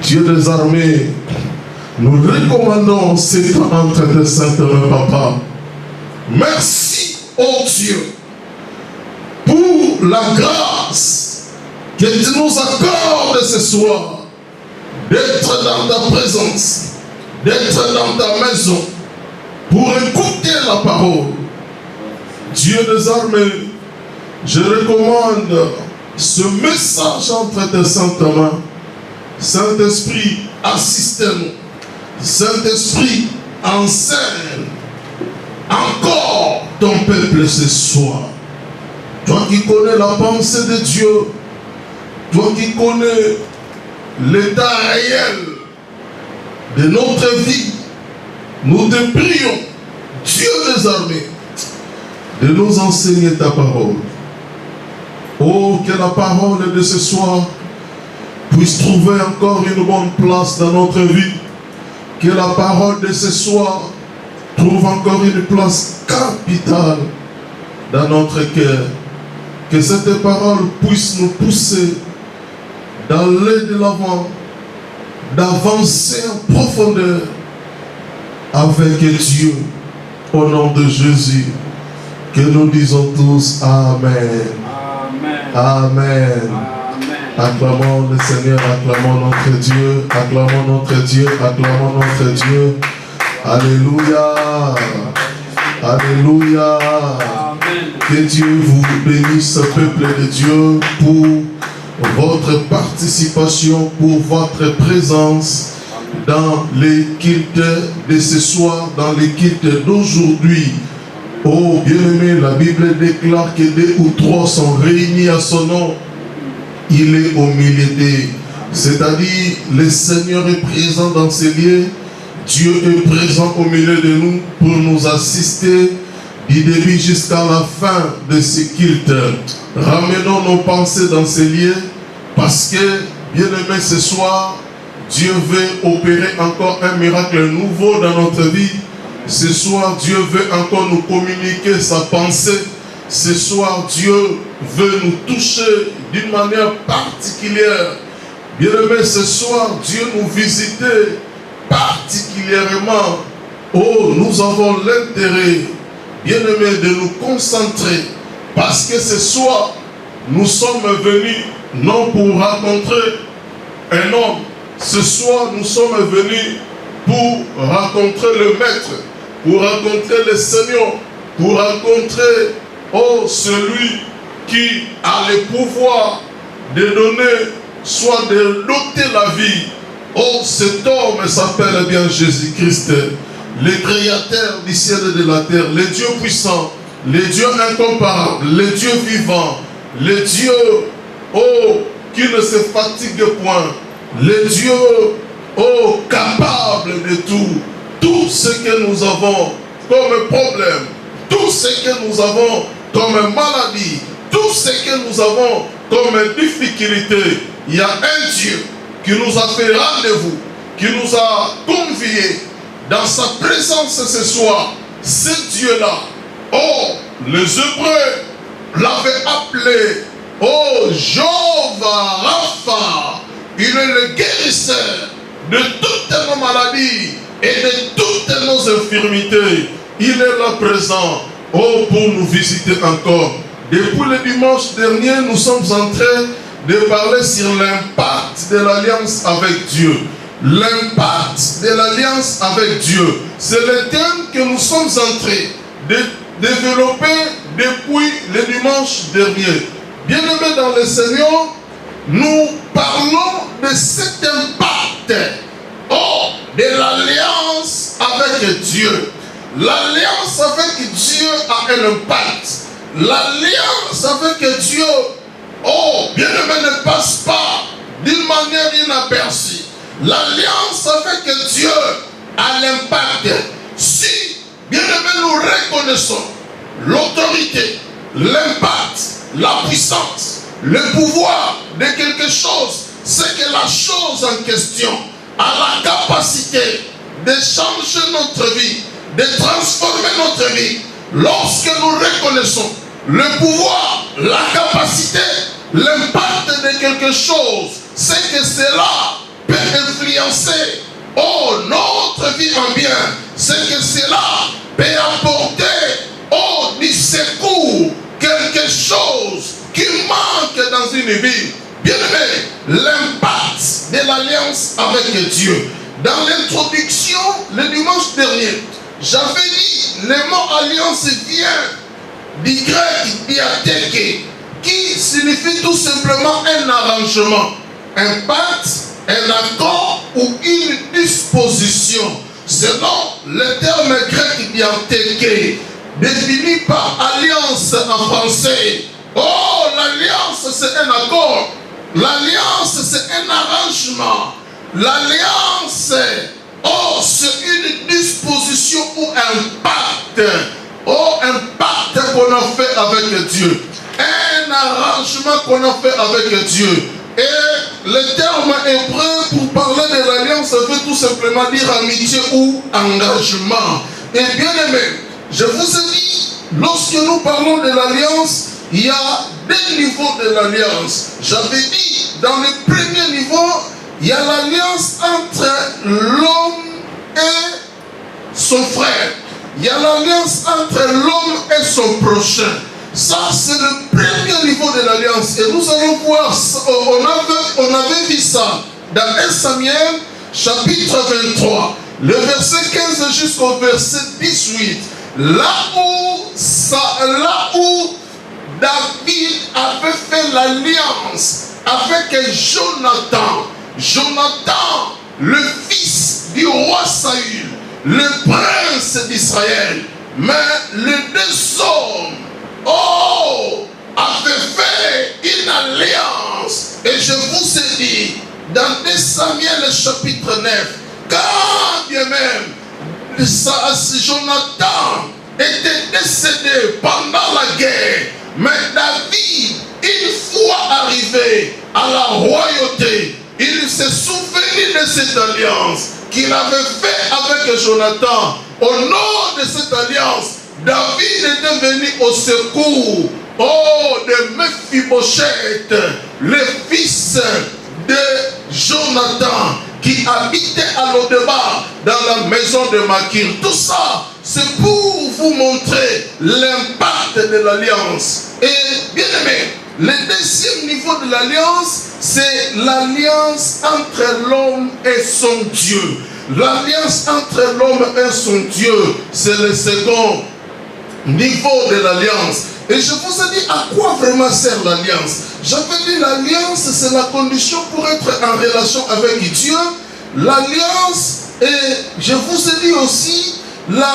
Dieu des armées, nous recommandons ces temps entre tes saintes mains, Papa. Merci, oh Dieu, pour la grâce que tu nous accordes ce soir d'être dans ta présence, d'être dans ta maison, pour écouter la parole. Dieu des armées, je recommande ce message entre tes saintes mains. Saint-Esprit, assistez-nous. Saint-Esprit, enseigne encore ton peuple ce soir. Toi qui connais la pensée de Dieu, toi qui connais l'état réel de notre vie, nous te prions, Dieu des armées, de nous enseigner ta parole. Oh, que la parole de ce soir puisse trouver encore une bonne place dans notre vie. Que la parole de ce soir trouve encore une place capitale dans notre cœur. Que cette parole puisse nous pousser d'aller de l'avant, d'avancer en profondeur avec Dieu. Au nom de Jésus, que nous disons tous Amen. Amen. Amen. Acclamons le Seigneur, acclamons notre Dieu, acclamons notre Dieu, acclamons notre Dieu. Alléluia. Alléluia. Que Dieu vous bénisse, peuple de Dieu, pour votre participation, pour votre présence dans les cultes de ce soir, dans les cultes d'aujourd'hui. Oh bien-aimé, la Bible déclare que 2 ou 3 sont réunis à son nom. Il est au milieu d'eux. C'est-à-dire, le Seigneur est présent dans ces lieux. Dieu est présent au milieu de nous pour nous assister du début jusqu'à la fin de ce culte. Ramenons nos pensées dans ces lieux parce que, bien aimé, ce soir, Dieu veut opérer encore un miracle nouveau dans notre vie. Ce soir, Dieu veut encore nous communiquer sa pensée. Ce soir, Dieu veut nous toucher d'une manière particulière. Bien aimé, ce soir, Dieu nous visite particulièrement. Oh, nous avons l'intérêt, bien aimé, de nous concentrer. Parce que ce soir, nous sommes venus non pour rencontrer un homme. Ce soir, nous sommes venus pour rencontrer le Maître, pour rencontrer le Seigneur, pour rencontrer, oh, celui qui a le pouvoir de donner, soit de doter la vie. Oh, cet homme s'appelle bien Jésus-Christ, le créateur du ciel et de la terre, le Dieu puissant, le Dieu incomparable, le Dieu vivant, le Dieu, oh, qui ne se fatigue point, le Dieu, oh, capable de tout. Tout ce que nous avons comme problème, tout ce que nous avons comme maladie, tout ce que nous avons comme difficulté, il y a un Dieu qui nous a fait rendez-vous, qui nous a conviés dans sa présence ce soir. Ce Dieu-là, oh, les Hébreux l'avaient appelé, oh, Jéhovah Rapha. Il est le guérisseur de toutes nos maladies et de toutes nos infirmités. Il est là présent, oh, pour nous visiter encore. Depuis le dimanche dernier, nous sommes en train de parler sur l'impact de l'alliance avec Dieu. L'impact de l'alliance avec Dieu. C'est le thème que nous sommes en train de développer depuis le dimanche dernier. Bien-aimés dans le Seigneur, nous parlons de cet impact, oh, de l'alliance avec Dieu. L'alliance avec Dieu a un impact. L'alliance avec Dieu, oh, bien-aimé, ne passe pas d'une manière inaperçue. L'alliance avec Dieu a l'impact. Si, bien-aimé, nous reconnaissons l'autorité, l'impact, la puissance, le pouvoir de quelque chose, c'est que la chose en question a la capacité de changer notre vie, de transformer notre vie. Lorsque nous reconnaissons le pouvoir, la capacité, l'impact de quelque chose, c'est que cela peut influencer notre vie en bien, c'est que cela peut apporter du secours, quelque chose qui manque dans une vie. Bien aimé, l'impact de l'alliance avec Dieu. Dans l'introduction, le dimanche dernier, j'avais dit, le mot alliance vient du grec diatheke, qui signifie tout simplement un arrangement, un pacte, un accord ou une disposition. Selon le terme grec diatheke, défini par alliance en français. L'alliance c'est un accord. L'alliance c'est un arrangement. L'alliance, c'est une disposition ou un pacte. Un pacte qu'on a fait avec Dieu. Un arrangement qu'on a fait avec Dieu. Et le terme hébreu pour parler de l'alliance veut tout simplement dire amitié ou engagement. Et bien aimé, je vous ai dit, lorsque nous parlons de l'alliance, il y a deux niveaux de l'alliance. J'avais dit, dans le premier niveau, il y a l'alliance entre l'homme et son frère. Il y a l'alliance entre l'homme et son prochain. Ça, c'est le premier niveau de l'alliance. Et nous allons voir, on avait vu ça dans 1 Samuel, chapitre 23, le verset 15 jusqu'au verset 18. Là où David avait fait l'alliance avec Jonathan. Jonathan, le fils du roi Saül, le prince d'Israël. Mais les deux hommes, avaient fait une alliance. Et je vous ai dit, dans 2 Samuel chapitre 9, quand bien même Jonathan était décédé pendant la guerre, mais David, une fois arrivé à la royauté, il s'est souvenu de cette alliance qu'il avait fait avec Jonathan. Au nom de cette alliance, David était venu au secours de Mephibosheth, le fils de Jonathan, qui habitait à Lo-Debar dans la maison de Makir. Tout ça, c'est pour vous montrer l'impact de l'alliance. Et bien aimé, le deuxième niveau de l'alliance, c'est l'alliance entre l'homme et son Dieu. L'alliance entre l'homme et son Dieu, c'est le second niveau de l'alliance. Et je vous ai dit à quoi vraiment sert l'alliance. J'avais dit l'alliance, c'est la condition pour être en relation avec Dieu. L'alliance, et je vous ai dit aussi, l'alliance,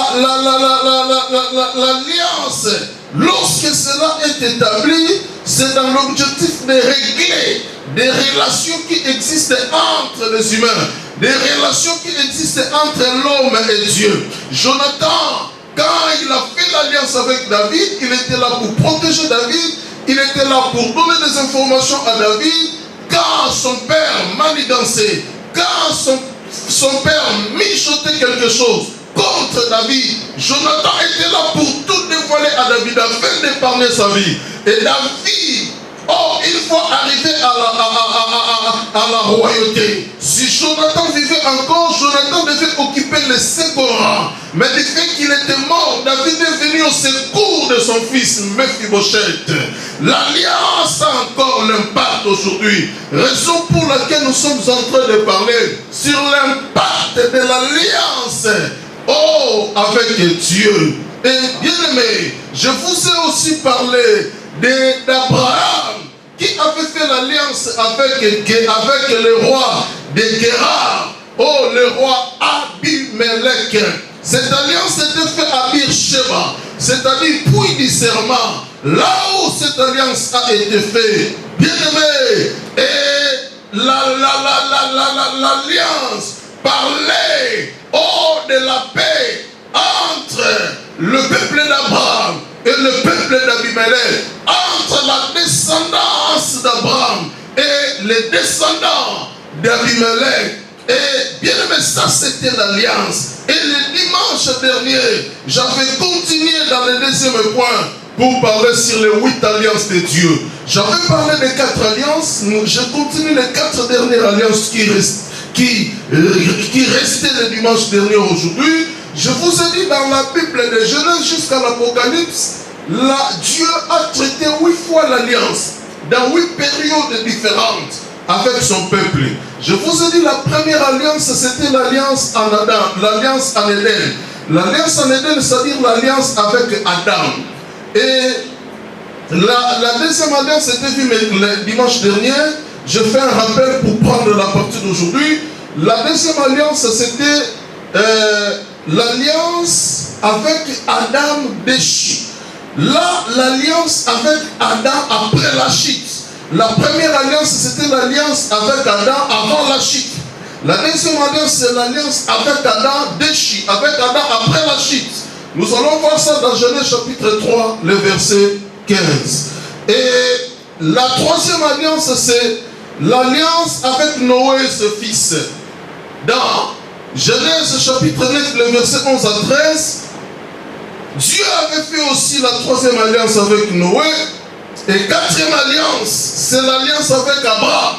lorsque cela est établi, c'est dans l'objectif de régler des relations qui existent entre les humains, des relations qui existent entre l'homme et Dieu. Jonathan, quand il a fait l'alliance avec David, il était là pour protéger David, il était là pour donner des informations à David. Quand son père manigançait, quand son père mijotait quelque chose contre David, Jonathan était là pour tout dévoiler à David afin d'épargner sa vie. Et David, une fois arrivé à la royauté, si Jonathan vivait encore, Jonathan devait occuper le second rang. Mais du fait qu'il était mort, David est venu au secours de son fils Mephibosheth. L'alliance a encore l'impact aujourd'hui. Raison pour laquelle nous sommes en train de parler sur l'impact de l'alliance avec Dieu. Et bien aimé, je vous ai aussi parlé d'Abraham qui avait fait l'alliance avec le roi de Guérar, le roi Abimelech. Cette alliance était faite à Beersheba, c'est-à-dire puits du serment. Là où cette alliance a été faite, bien aimé, et l'alliance parlait de la paix entre le peuple d'Abraham et le peuple d'Abimelech, entre la descendance d'Abraham et les descendants d'Abimelech. Et bien aimé, ça c'était l'alliance. Et le dimanche dernier, j'avais continué dans le deuxième point pour parler sur les 8 alliances de Dieu. J'avais parlé des 4 alliances, je continue les 4 dernières alliances qui restait le dimanche dernier aujourd'hui, je vous ai dit dans la Bible de Genèse jusqu'à l'Apocalypse, Dieu a traité 8 fois l'alliance, dans 8 périodes différentes avec son peuple. Je vous ai dit la première alliance, c'était l'alliance en Adam, l'alliance en Éden. L'alliance en Éden, c'est-à-dire l'alliance avec Adam. Et la deuxième alliance, c'était vu le dimanche dernier. Je fais un rappel pour prendre la partie d'aujourd'hui. La deuxième alliance, c'était l'alliance avec Adam déchu. Là, l'alliance avec Adam après la chute. La première alliance, c'était l'alliance avec Adam avant la chute. La deuxième alliance, c'est l'alliance avec Adam déchu, avec Adam après la chute. Nous allons voir ça dans Genèse chapitre 3, le verset 15. Et la troisième alliance, c'est l'alliance avec Noé, ce fils. Dans Genèse chapitre 9, le verset 11 à 13, Dieu avait fait aussi la troisième alliance avec Noé. Et quatrième alliance, c'est l'alliance avec Abraham.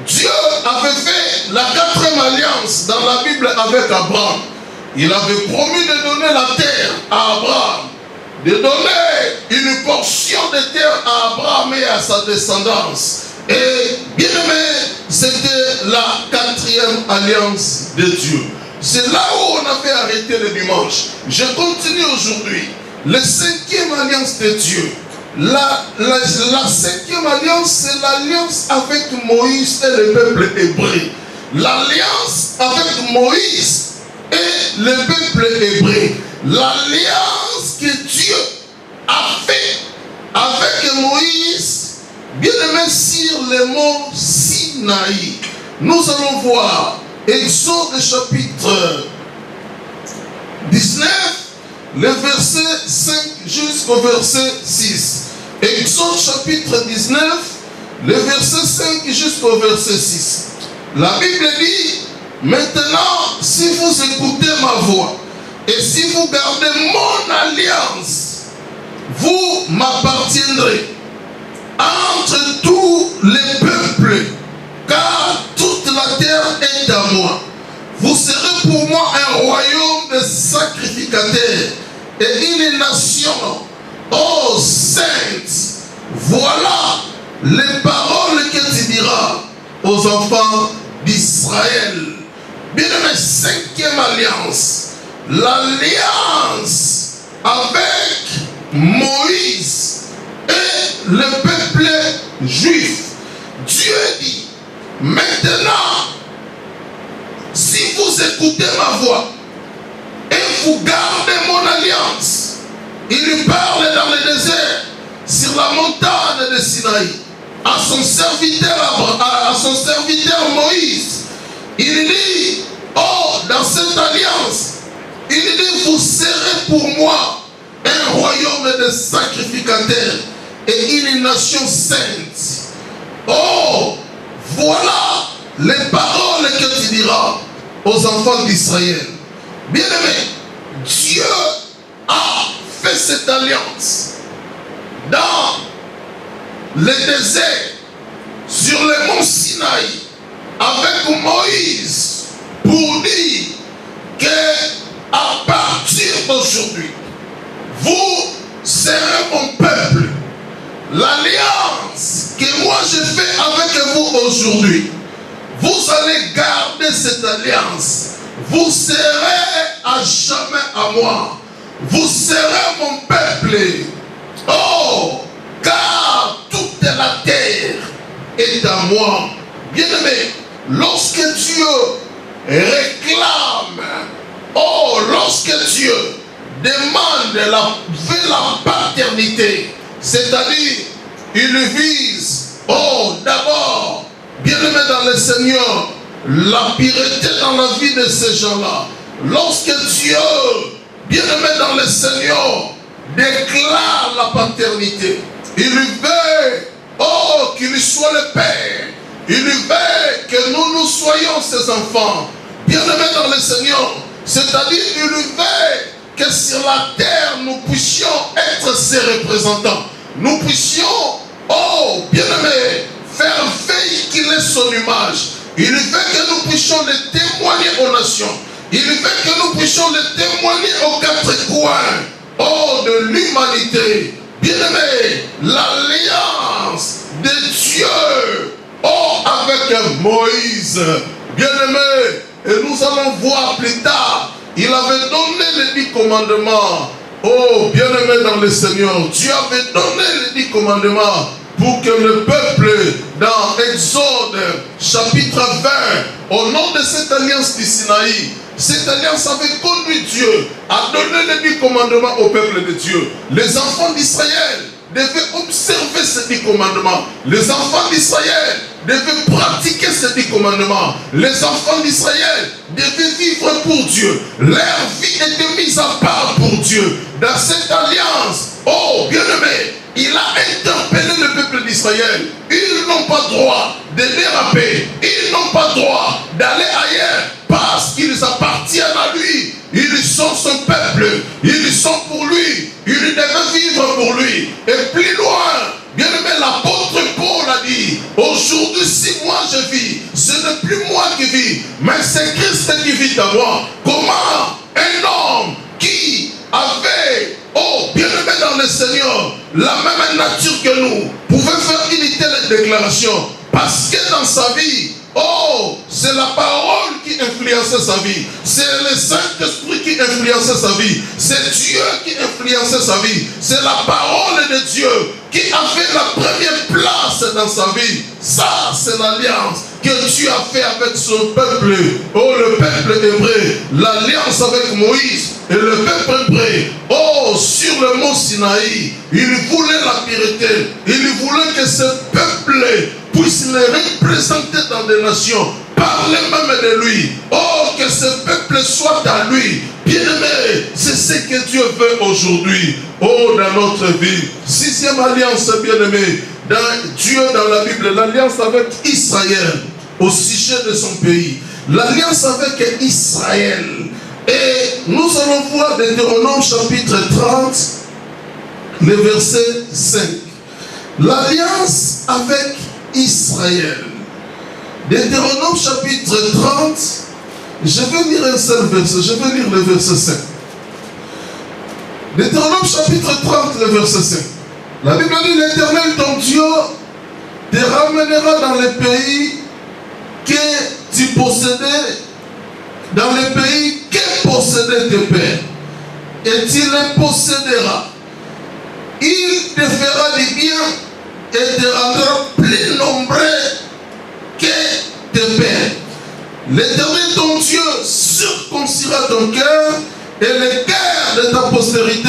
Dieu avait fait la quatrième alliance dans la Bible avec Abraham. Il avait promis de donner la terre à Abraham, de donner une portion de terre à Abraham et à sa descendance. Et bien aimé, c'était la quatrième alliance de Dieu. C'est là où on a fait arrêter le dimanche. Je continue aujourd'hui. La cinquième alliance de Dieu. La cinquième alliance, c'est l'alliance avec Moïse et le peuple hébreu. L'alliance avec Moïse et le peuple hébreu. L'alliance que Dieu a fait avec Moïse, bien aimé, sur le mont Sinaï. Nous allons voir Exode chapitre 19, le verset 5 jusqu'au verset 6. Exode chapitre 19, le verset 5 jusqu'au verset 6. La Bible dit, maintenant, si vous écoutez ma voix, et si vous gardez mon alliance, vous m'appartiendrez entre tous les peuples, car toute la terre est à moi. Vous serez pour moi un royaume de sacrificateurs et une nation, ô sainte. Voilà les paroles que tu diras aux enfants d'Israël. Bien aimé, cinquième alliance, l'alliance avec Moïse et le peuple juif. Dieu dit, maintenant, si vous écoutez ma voix et vous gardez mon alliance, il lui parle dans le désert, sur la montagne de Sinaï, à son serviteur Moïse. Il dit, oh, dans cette alliance, il dit, vous serez pour moi un royaume de sacrificateurs et une nation sainte. Oh, voilà les paroles que tu diras aux enfants d'Israël. Bien-aimé, Dieu a fait cette alliance dans le désert, sur le mont Sinaï, avec Moïse, pour dire que à partir d'aujourd'hui, vous serez mon peuple. L'alliance que moi je fais avec vous aujourd'hui, vous allez garder cette alliance. Vous serez à jamais à moi. Vous serez mon peuple. Oh, car toute la terre est à moi. Bien-aimé, lorsque Dieu réclame, oh, lorsque Dieu demande la paternité, c'est-à-dire, il vise, oh, d'abord, bien-aimé dans le Seigneur, la pureté dans la vie de ces gens-là. Lorsque Dieu, bien-aimé dans le Seigneur, déclare la paternité, il veut, oh, qu'il soit le Père. Il veut que nous soyons ses enfants, bien-aimé dans le Seigneur. C'est-à-dire, il veut que sur la terre, nous puissions être ses représentants. Nous puissions, oh, bien-aimé, faire véhiculer son image. Il veut que nous puissions les témoigner aux nations. Il veut que nous puissions les témoigner aux quatre coins, oh, de l'humanité. Bien-aimé, l'alliance de Dieu, oh, avec Moïse. Bien-aimé, et nous allons voir plus tard, il avait donné les 10 commandements. Oh, bien-aimé dans le Seigneur, Dieu avait donné les 10 commandements pour que le peuple, dans Exode chapitre 20, au nom de cette alliance du Sinaï, cette alliance avait conduit Dieu à donner les 10 commandements au peuple de Dieu. Les enfants d'Israël devaient observer ces 10 commandements. Les enfants d'Israël devaient pratiquer ces 10 commandements. Les enfants d'Israël devaient vivre pour Dieu. Leur vie était mise à part pour Dieu. Dans cette alliance, oh bien-aimé, il a interpellé le peuple d'Israël. Ils n'ont pas droit de déraper. Ils n'ont pas droit d'aller ailleurs parce qu'ils appartiennent à lui. Ils sont son peuple. Ils sont pour lui. Ils devaient vivre pour lui. Et plus loin, bien-aimé, l'apôtre Paul a dit, aujourd'hui si moi je vis, ce n'est plus moi qui vis, mais c'est Christ qui vit à moi. Comment un homme qui avait, oh, bien-aimé dans le Seigneur, la même nature que nous, pouvait faire une telle déclaration? Parce que dans sa vie, oh, c'est la parole qui influençait sa vie. C'est le Saint-Esprit qui influençait sa vie. C'est Dieu qui influençait sa vie. C'est la parole de Dieu qui avait la première place dans sa vie. Ça, c'est l'alliance que Dieu a fait avec son peuple. Oh, le peuple hébreu. L'alliance avec Moïse et le peuple hébreu. Oh, sur le mont Sinaï, il voulait la pureté. Il voulait que ce peuple puisse les représenter dans des nations. Parler même de lui. Oh, que ce peuple soit à lui. Bien-aimé, c'est ce que Dieu veut aujourd'hui. Oh, dans notre vie. 6e alliance, bien-aimé. Dieu dans la Bible, l'alliance avec Israël au sujet de son pays. L'alliance avec Israël. Et nous allons voir Deutéronome chapitre 30, le verset 5. L'alliance avec Israël. Deutéronome chapitre 30, je vais lire un seul verset, je vais lire le verset 5. Deutéronome chapitre 30, le verset 5. La Bible dit, l'Éternel ton Dieu te ramènera dans le pays que tu possédais, dans le pays que possédaient tes pères, et tu les posséderas. Il te fera du bien et te rendra plus nombreux que tes pères. L'Éternel ton Dieu circoncira ton cœur et le cœur de ta postérité,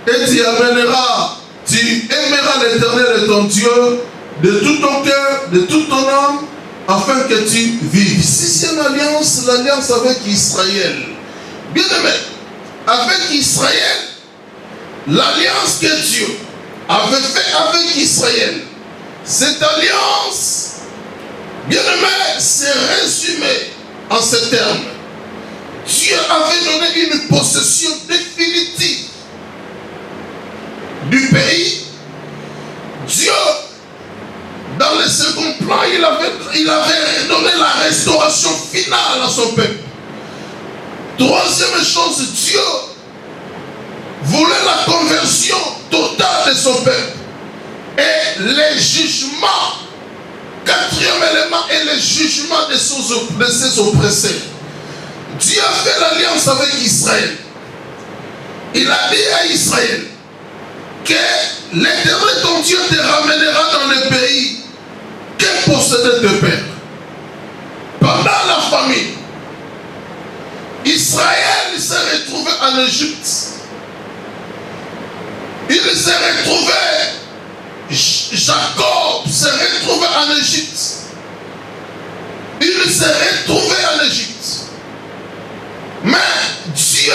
et tu amèneras, tu aimeras l'Éternel ton Dieu de tout ton cœur, de toute ton âme, afin que tu vives. 6e alliance, l'alliance avec Israël. Bien aimé, avec Israël, l'alliance que Dieu avait fait avec Israël, cette alliance, bien aimé, c'est résumé en ces termes. Dieu avait donné une possession définitive du pays. Dieu, dans le second plan, il avait donné la restauration finale à son peuple. Troisième chose, Dieu voulait la conversion totale de son peuple. Et les jugements, 4e élément, est le jugement de ses oppressés. Dieu a fait l'alliance avec Israël. Il a dit à Israël que l'Éternel ton Dieu te ramènera dans le pays que possédaient tes pères. Pendant la famine, Israël s'est retrouvé en Égypte. Il s'est retrouvé, Jacob s'est retrouvé en Égypte. Il s'est retrouvé en Égypte. Mais Dieu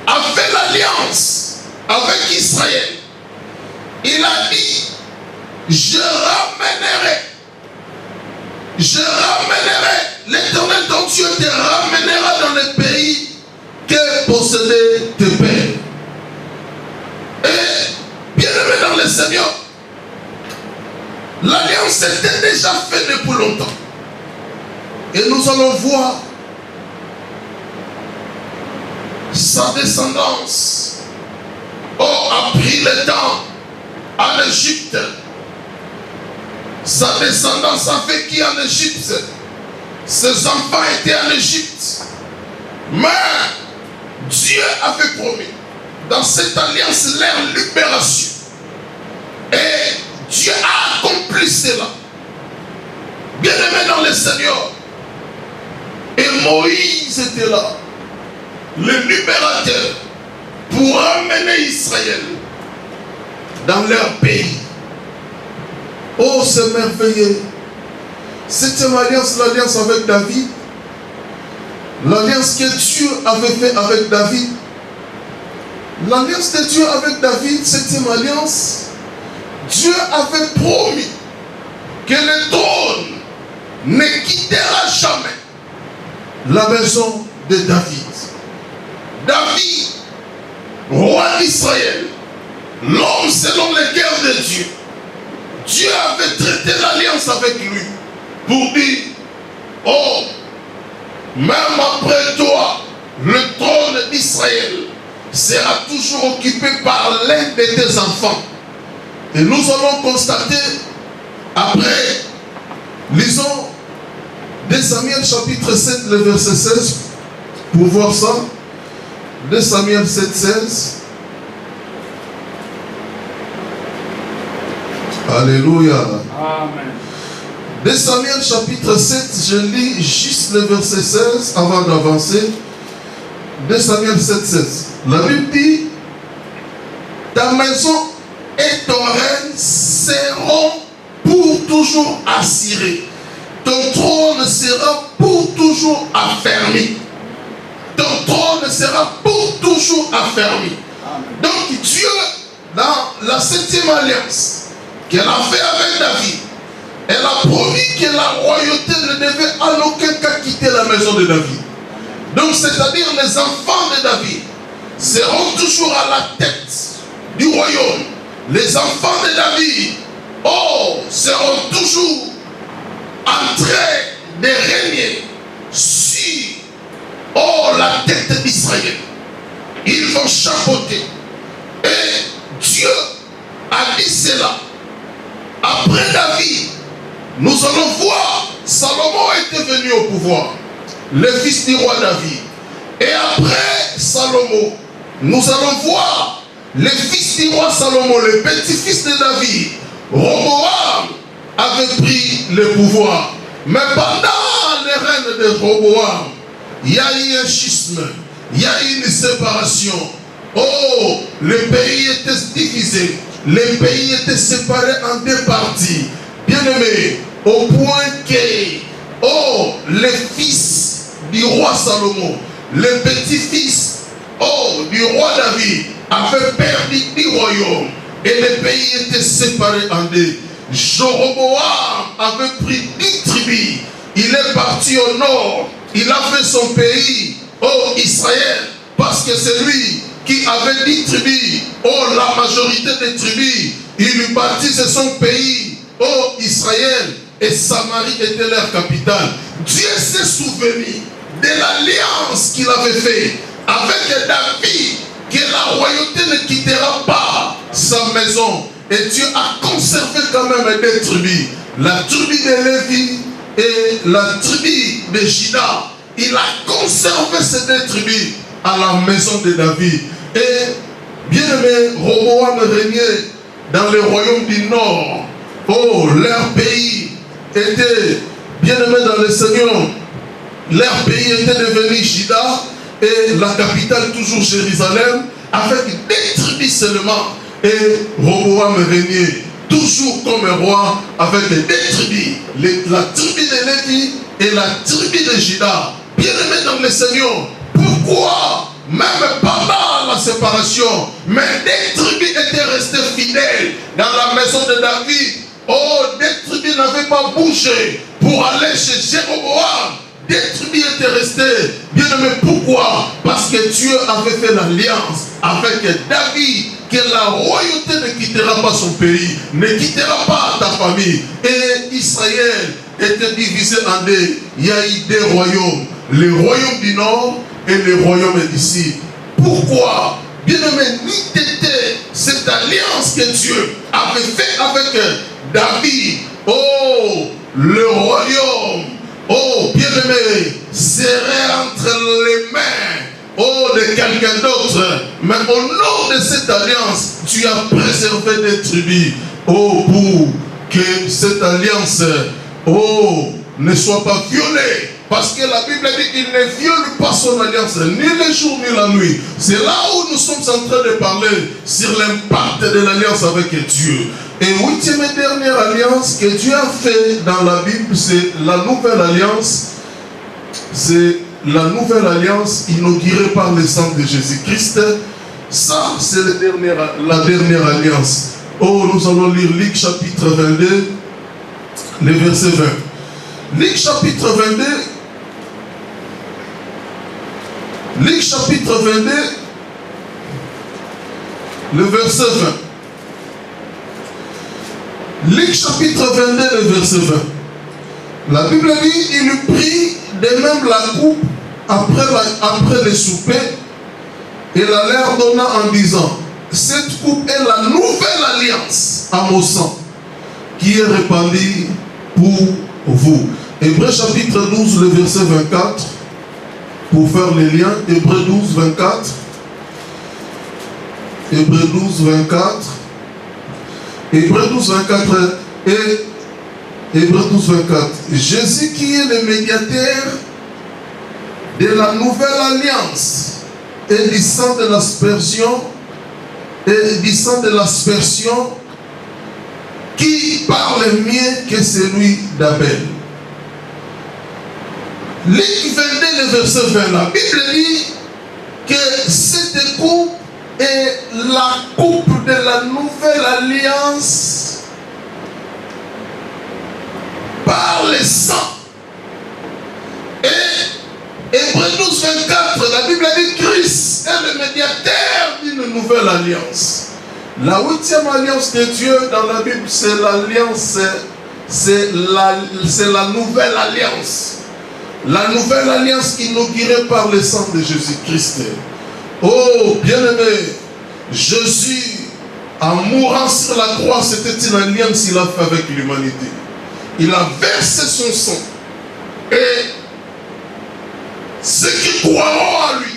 a fait l'alliance avec Israël. Il a dit, je ramènerai, l'Éternel ton Dieu te ramènera dans le pays que possédaient tes pères. Et bien aimé dans le Seigneur, l'alliance était déjà faite depuis longtemps. Et nous allons voir sa descendance. A pris le temps en Égypte. Sa descendance a vécu en Égypte. Ses enfants étaient en Égypte. Mais Dieu avait promis dans cette alliance leur libération. Et Dieu a accompli cela. Bien-aimé dans le Seigneur. Et Moïse était là, le libérateur, pour amener Israël dans leur pays. Oh, c'est merveilleux. Septième alliance, l'alliance avec David. L'alliance que Dieu avait fait avec David. L'alliance de Dieu avec David, septième alliance. Dieu avait promis que le trône ne quittera jamais la maison de David. David, roi d'Israël, l'homme selon le cœur de Dieu. Dieu avait traité l'alliance avec lui pour dire, oh, même après toi, le trône d'Israël sera toujours occupé par l'un de tes enfants. Et nous allons constater, après, lisons 2 Samuel chapitre 7, le verset 16, pour voir ça. 2 Samuel 7, 16. Alléluia. Amen. 2 Samuel chapitre 7, je lis juste le verset 16 avant d'avancer. 2 Samuel 7, 16. La Bible dit, ta maison et ton règne seront pour toujours assurés. Ton trône sera pour toujours affermi. Ton trône sera pour toujours affermi. Donc Dieu, dans la septième alliance qu'elle a fait avec David, elle a promis que la royauté ne devait en aucun cas quitter la maison de David. Donc c'est-à-dire les enfants de David seront toujours à la tête du royaume. Les enfants de David, oh, seront toujours en train de régner sur, oh, la tête d'Israël. Ils vont chapeauter. Et Dieu a dit cela. Après David, nous allons voir, Salomon était venu au pouvoir, le fils du roi David. Et après Salomon, nous allons voir le fils du roi Salomon, le petit-fils de David, Roboam, avait pris le pouvoir. Mais pendant le règne de Roboam, il y a eu un schisme, il y a eu une séparation. Oh, le pays était divisé, le pays était séparé en deux parties. Bien-aimés, au point que, oh, le fils du roi Salomon, le petit-fils, oh, du roi David, avait perdu du royaume et le pays était séparé en deux. Jéroboam avait pris 10 tribus. Il est parti au nord. Il a fait son pays, oh Israël, parce que c'est lui qui avait 10 tribus. Oh, la majorité des tribus, il lui baptise son pays, oh Israël, et Samarie était leur capitale. Dieu s'est souvenu de l'alliance qu'il avait faite avec David, que la royauté ne quittera pas sa maison. Et Dieu a conservé quand même des tribus. La tribu de Lévi et la tribu de Juda. Il a conservé ces deux tribus à la maison de David. Et bien aimé, Roboam régnait dans le royaume du nord. Oh, leur pays était, bien aimé dans le Seigneur, leur pays était devenu Juda et la capitale toujours Jérusalem, avec des tribus seulement. Et Roboam régnait toujours comme un roi avec des tribus, la tribu de Lévi et la tribu de Juda. Bien aimé dans le Seigneur, pourquoi même pendant la séparation, mais des tribus étaient restées fidèles dans la maison de David. Oh, des tribus n'avaient pas bougé pour aller chez Jéroboam. Des tribus étaient restées. Bien aimé, pourquoi? Parce que Dieu avait fait l'alliance avec David, que la royauté ne quittera pas son pays, ne quittera pas ta famille. Et Israël était divisé en deux. Il y a eu deux royaumes. Le royaume du nord et le royaume du sud. Pourquoi? Bien-aimé, ni était cette alliance que Dieu avait fait avec David. Oh, le royaume, oh, bien-aimé, serait entre les mains, oh, de quelqu'un d'autre. Mais au nom de cette alliance, tu as préservé des tribus. Oh, pour que cette alliance, oh, ne soit pas violée. Parce que la Bible dit qu'il ne viole pas son alliance, ni le jour ni la nuit. C'est là où nous sommes en train de parler sur l'impact de l'alliance avec Dieu. Et huitième et dernière alliance que Dieu a fait dans la Bible, c'est la nouvelle alliance. C'est la nouvelle alliance inaugurée par le sang de Jésus-Christ. Ça, c'est la dernière alliance. Oh, nous allons lire Luc chapitre 22, le verset 20. Luc chapitre 22, Luc chapitre 22, le verset 20. Luc chapitre 22, le verset 20. La Bible dit, il prit de même la coupe après le souper et la leur donna en disant, cette coupe est la nouvelle alliance à mon sang qui est répandue pour vous. Hébreux chapitre 12, le verset 24, pour faire les liens. Hébreux 12, 24. Hébreux 12, 24. Hébreux 12, 24 et Hébreux 12, 24. Jésus qui est le médiateur de la nouvelle alliance et du sang de l'aspersion qui parle mieux que celui d'Abel. Luc 22, le verset 20, la Bible dit que cette coupe est la coupe de la nouvelle alliance par le sang. Et Hébreux 12, 24, la Bible dit que Christ est le médiateur d'une nouvelle alliance. La huitième alliance de Dieu dans la Bible, c'est l'alliance, c'est la nouvelle alliance. La nouvelle alliance inaugurée par le sang de Jésus-Christ. Oh, bien-aimé, Jésus, en mourant sur la croix, c'était une alliance qu'il a fait avec l'humanité. Il a versé son sang. Et ceux qui croiront à lui,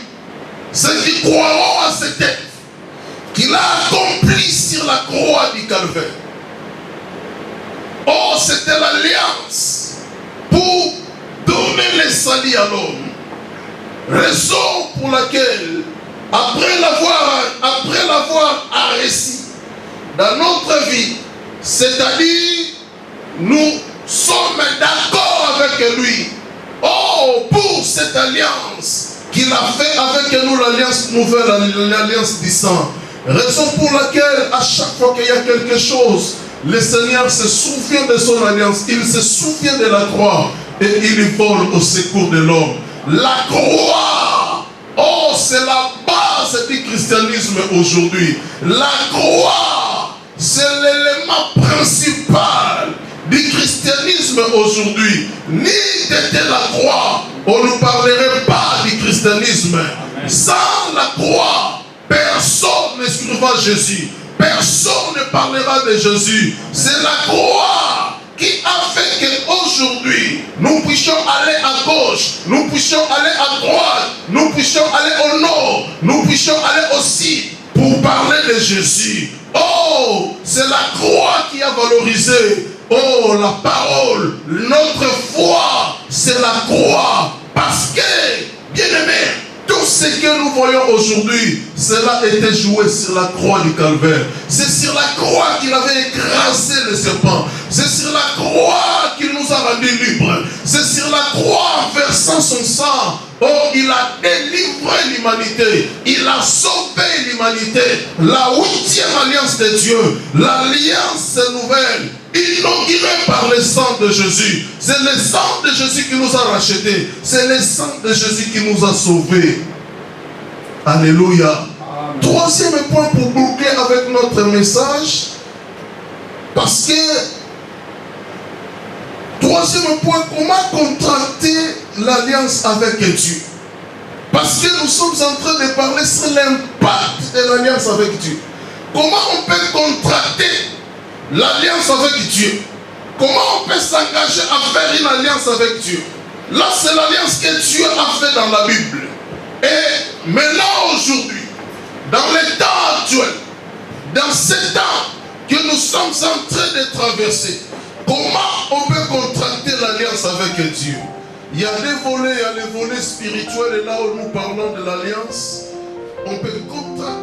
ceux qui croiront à cette œuvre qu'il a accompli sur la croix du Calvaire. Oh, c'était l'alliance pour donner le salut à l'homme. Raison pour laquelle, après l'avoir arrêté dans notre vie, c'est-à-dire nous sommes d'accord avec lui. Oh, pour cette alliance qu'il a fait avec nous, l'alliance nouvelle, l'alliance du sang. Raison pour laquelle, à chaque fois qu'il y a quelque chose, le Seigneur se souvient de son alliance, il se souvient de la croix et il vole au secours de l'homme. La croix, oh, c'est la base du christianisme aujourd'hui. La croix, c'est l'élément principal du christianisme aujourd'hui. Ni d'être la croix, on ne parlerait pas du christianisme. Sans la croix, personne ne suivra Jésus. Personne ne parlera de Jésus. C'est la croix qui a fait qu'aujourd'hui, nous puissions aller à gauche, nous puissions aller à droite, nous puissions aller au nord, nous puissions aller au sud pour parler de Jésus. Oh, c'est la croix qui a valorisé. Oh, la parole, notre foi, c'est la croix. Parce que, bien-aimé, tout ce que nous voyons aujourd'hui, cela était joué sur la croix du Calvaire. C'est sur la croix qu'il avait écrasé le serpent. C'est sur la croix qu'il nous a rendus libres. C'est sur la croix, en versant son sang, oh, il a délivré l'humanité. Il a sauvé l'humanité. La huitième alliance de Dieu, l'alliance nouvelle, inaugurée par le sang de Jésus. C'est le sang de Jésus qui nous a rachetés. C'est le sang de Jésus qui nous a sauvés. Alléluia. Amen. Troisième point pour boucler avec notre message. Parce que Troisième point, comment contracter l'alliance avec Dieu? Parce que nous sommes en train de parler sur l'impact de l'alliance avec Dieu. Comment on peut contracter l'alliance avec Dieu? Comment on peut s'engager à faire une alliance avec Dieu? Là, c'est l'alliance que Dieu a fait dans la Bible. Et maintenant, aujourd'hui, dans les temps actuels, dans ces temps que nous sommes en train de traverser, comment on peut contracter l'alliance avec Dieu? Il y a des volets, il y a les volets spirituels, et là où nous parlons de l'alliance, on peut contracter